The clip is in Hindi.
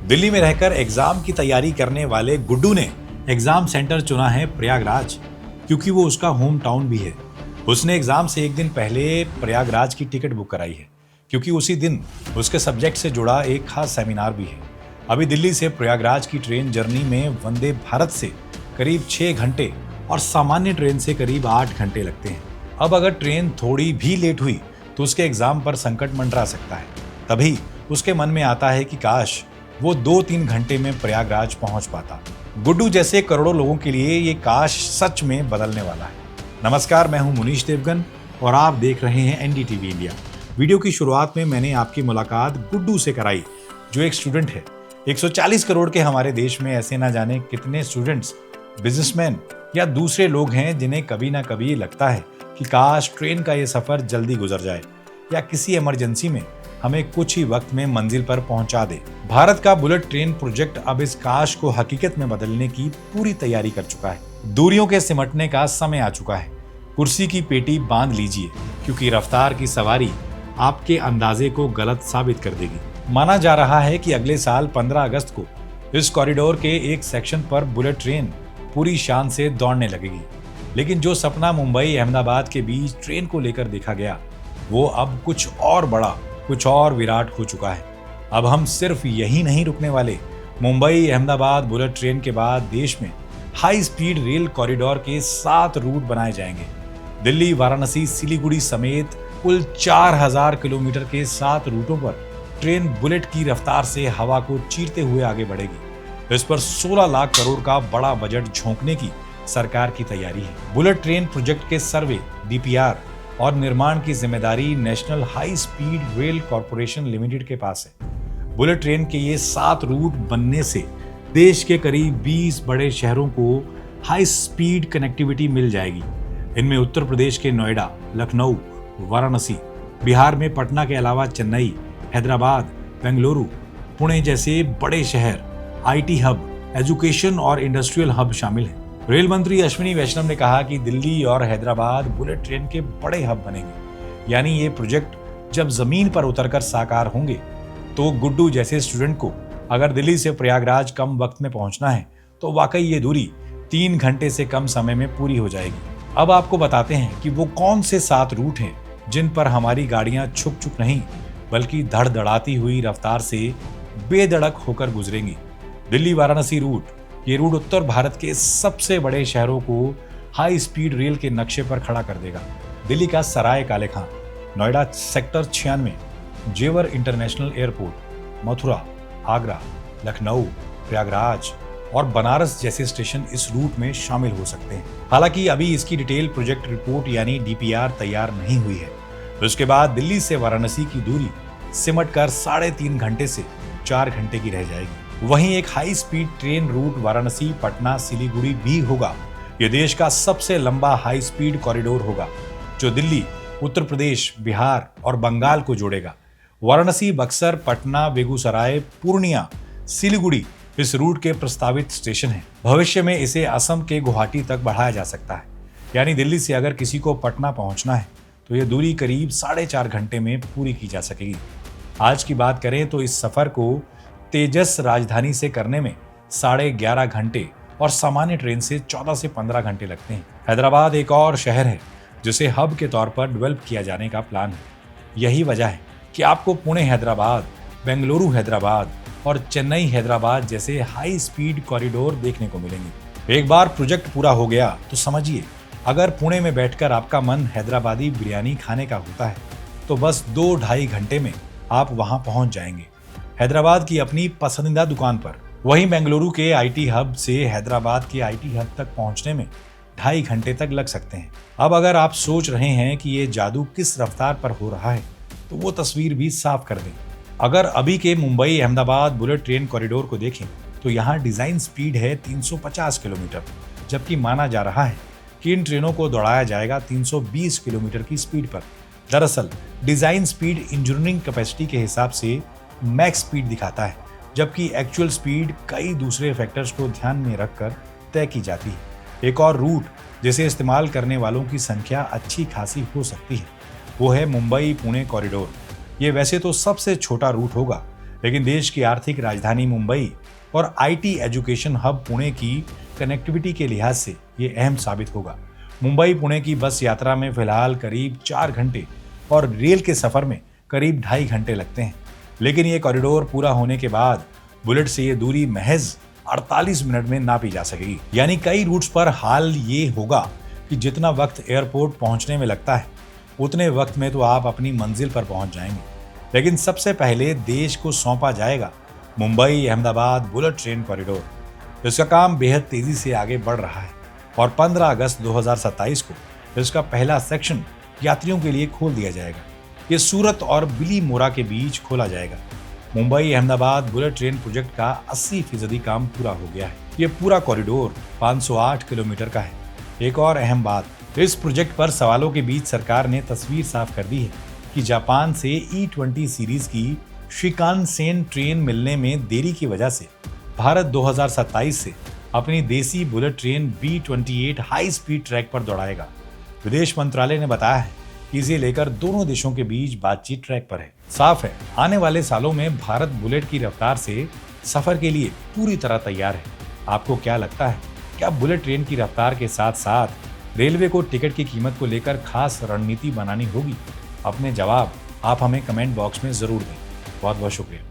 दिल्ली में रहकर एग्जाम की तैयारी करने वाले गुड्डू ने एग्जाम सेंटर चुना है प्रयागराज, क्योंकि वो उसका होम टाउन भी है। उसने एग्जाम से एक दिन पहले प्रयागराज की टिकट बुक कराई है, क्योंकि उसी दिन उसके सब्जेक्ट से जुड़ा एक खास सेमिनार भी है। अभी दिल्ली से प्रयागराज की ट्रेन जर्नी में वंदे भारत से करीब 6 घंटे और सामान्य ट्रेन से करीब 8 घंटे लगते हैं। अब अगर ट्रेन थोड़ी भी लेट हुई तो उसके एग्जाम पर संकट मंडरा सकता है। तभी उसके मन में आता है कि काश वो 2-3 घंटे में प्रयागराज पहुंच पाता। गुड्डू जैसे करोड़ों लोगों के लिए ये काश सच में बदलने वाला है। नमस्कार, मैं हूं मुनीश देवगन और आप देख रहे हैं एनडीटीवी इंडिया। वीडियो की शुरुआत में मैंने आपकी मुलाकात गुड्डू से कराई, जो एक स्टूडेंट है। 140 करोड़ के हमारे देश में ऐसे ना जाने कितने स्टूडेंट्स, बिजनेसमैन या दूसरे लोग हैं जिन्हें कभी ना कभी लगता है कि काश ट्रेन का ये सफर जल्दी गुजर जाए या किसी इमरजेंसी में हमें कुछ ही वक्त में मंजिल पर पहुंचा दे। भारत का बुलेट ट्रेन प्रोजेक्ट अब इस काश को हकीकत में बदलने की पूरी तैयारी कर चुका है। दूरियों के सिमटने का समय आ चुका है। कुर्सी की पेटी बांध लीजिए, क्योंकि रफ्तार की सवारी आपके अंदाजे को गलत साबित कर देगी। माना जा रहा है कि अगले साल 15 अगस्त को इस कॉरिडोर के एक सेक्शन पर बुलेट ट्रेन पूरी शान से दौड़ने लगेगी। लेकिन जो सपना मुंबई अहमदाबाद के बीच ट्रेन को लेकर देखा गया, वो अब कुछ और बड़ा, कुछ और विराट हो चुका है। अब हम सिर्फ यही नहीं रुकने वाले। मुंबई अहमदाबाद बुलेट ट्रेन के बाद देश में हाई स्पीड रेल कॉरिडोर के 7 रूट बनाए जाएंगे। दिल्ली, वाराणसी, सिलीगुड़ी समेत कुल 4000 किलोमीटर के 7 रूटों पर ट्रेन बुलेट की रफ्तार से हवा को चीरते हुए आगे बढ़ेगी। इस पर 16 लाख करोड़ का बड़ा बजट झोंकने की सरकार की तैयारी है। बुलेट ट्रेन प्रोजेक्ट के सर्वे, डीपीआर और निर्माण की जिम्मेदारी national high speed rail corporation limited के पास है। बुलेट ट्रेन के ये 7 रूट बनने से देश के करीब 20 बड़े शहरों को हाई स्पीड कनेक्टिविटी मिल जाएगी। इनमें उत्तर प्रदेश के नोएडा, लखनऊ, वाराणसी, बिहार में पटना के अलावा चेन्नई, हैदराबाद, बेंगलुरु, पुणे जैसे बड़े शहर, आईटी हब, एजुकेशन और इंडस्ट्रियल हब शामिल हैं। रेल मंत्री अश्विनी वैष्णव ने कहा कि दिल्ली और हैदराबाद बुलेट ट्रेन के बड़े हब बनेंगे। यानी ये प्रोजेक्ट जब जमीन पर उतरकर साकार होंगे तो गुड्डू जैसे स्टूडेंट को अगर दिल्ली से प्रयागराज कम वक्त में पहुंचना है तो वाकई ये दूरी 3 घंटे से कम समय में पूरी हो जाएगी। अब आपको बताते हैं कि वो कौन से 7 रूट हैं जिन पर हमारी गाड़ियां छुक छुक नहीं बल्कि धड़धड़ाती हुई रफ्तार से बेधड़क होकर गुजरेंगी। दिल्ली वाराणसी रूट, ये रूट उत्तर भारत के सबसे बड़े शहरों को हाई स्पीड रेल के नक्शे पर खड़ा कर देगा। दिल्ली का सराय काले खां, नोएडा सेक्टर 96, जेवर इंटरनेशनल एयरपोर्ट, मथुरा, आगरा, लखनऊ, प्रयागराज और बनारस जैसे स्टेशन इस रूट में शामिल हो सकते हैं। हालांकि अभी इसकी डिटेल प्रोजेक्ट रिपोर्ट यानी डीपीआर तैयार नहीं हुई है। उसके बाद दिल्ली से वाराणसी की दूरी सिमट कर 3.5 घंटे से 4 घंटे की रह जाएगी। वहीं एक high speed train route Varanasi, Patna, Siliguri भी होगा। यह देश का सबसे लंबा हाई स्पीड कॉरिडोर होगा, जो दिल्ली, उत्तर प्रदेश, बिहार और बंगाल को जोड़ेगा। वाराणसी, बक्सर, पटना, बेगूसराय, पूर्णिया, सिलीगुड़ी इस रूट के प्रस्तावित स्टेशन हैं। भविष्य में इसे असम के गुवाहाटी तक बढ़ाया जा सकता है। यानी दिल्ली से अगर किसी को पटना पहुंचना है तो यह दूरी करीब 4.5 घंटे में पूरी की जा सकेगी। आज की बात करें तो इस सफर को तेजस राजधानी से करने में 11.5 घंटे और सामान्य ट्रेन से 14 से 15 घंटे लगते हैं। हैदराबाद एक और शहर है जिसे हब के तौर पर डेवलप किया जाने का प्लान है। यही वजह है कि आपको पुणे हैदराबाद, बेंगलुरु हैदराबाद और चेन्नई हैदराबाद जैसे हाई स्पीड कॉरिडोर देखने को मिलेंगे। एक बार प्रोजेक्ट पूरा हो गया तो समझिए, अगर पुणे में बैठकर आपका मन हैदराबादी बिरयानी खाने का होता है तो बस 2-2.5 घंटे में आप वहां पहुंच जाएंगे, हैदराबाद की अपनी पसंदीदा दुकान पर। वहीं बेंगलुरु के आईटी हब से हैदराबाद के आईटी हब तक पहुंचने में 2.5 घंटे तक लग सकते हैं। अब अगर आप सोच रहे हैं कि ये जादू किस रफ्तार पर हो रहा है तो वो तस्वीर भी साफ कर दें। अगर अभी के Mumbai Ahmedabad bullet train corridor को देखें तो यहाँ डिजाइन स्पीड है 350 किलोमीटर, जबकि माना जा रहा है कि इन ट्रेनों को दौड़ाया जाएगा 320 किलोमीटर की स्पीड पर। दरअसल डिजाइन स्पीड इंजीनियरिंग कैपेसिटी के हिसाब से मैक्स स्पीड दिखाता है, जबकि एक्चुअल स्पीड कई दूसरे फैक्टर्स को ध्यान में रखकर तय की जाती है। एक और रूट जिसे इस्तेमाल करने वालों की संख्या अच्छी खासी हो सकती है वो है मुंबई पुणे कॉरिडोर। ये वैसे तो सबसे छोटा रूट होगा, लेकिन देश की आर्थिक राजधानी मुंबई और आईटी एजुकेशन हब पुणे की कनेक्टिविटी के लिहाज से ये अहम साबित होगा। मुंबई पुणे की बस यात्रा में फिलहाल करीब 4 घंटे और रेल के सफर में करीब 2.5 घंटे लगते हैं, लेकिन ये कॉरिडोर पूरा होने के बाद बुलेट से ये दूरी महज 48 मिनट में नापी जा सकेगी। यानी कई रूट्स पर हाल ये होगा कि जितना वक्त एयरपोर्ट पहुंचने में लगता है उतने वक्त में तो आप अपनी मंजिल पर पहुंच जाएंगे। लेकिन सबसे पहले देश को सौंपा जाएगा Mumbai Ahmedabad bullet train corridor. इसका काम बेहद तेजी से आगे बढ़ रहा है और 15 अगस्त 2027 को इसका पहला सेक्शन यात्रियों के लिए खोल दिया जाएगा। ये सूरत और बिलीमोरा के बीच खोला जाएगा। Mumbai Ahmedabad bullet train project का 80% काम पूरा हो गया है। ये पूरा कॉरिडोर 508 किलोमीटर का है। एक और अहम बात, इस प्रोजेक्ट पर सवालों के बीच सरकार ने तस्वीर साफ कर दी है कि जापान से E20 सीरीज की शिकानसेन ट्रेन मिलने में देरी की वजह से भारत 2027 से अपनी देसी bullet train B28 high speed track पर दौड़ाएगा। विदेश मंत्रालय ने बताया है कि इसे लेकर दोनों देशों के बीच बातचीत ट्रैक पर है। साफ है, आने वाले सालों में भारत बुलेट की रफ्तार से सफर के लिए पूरी तरह तैयार है। आपको क्या लगता है, क्या बुलेट ट्रेन की रफ्तार के साथ साथ रेलवे को टिकट की कीमत को लेकर खास रणनीति बनानी होगी? अपने जवाब आप हमें कमेंट बॉक्स में जरूर दें। बहुत बहुत शुक्रिया।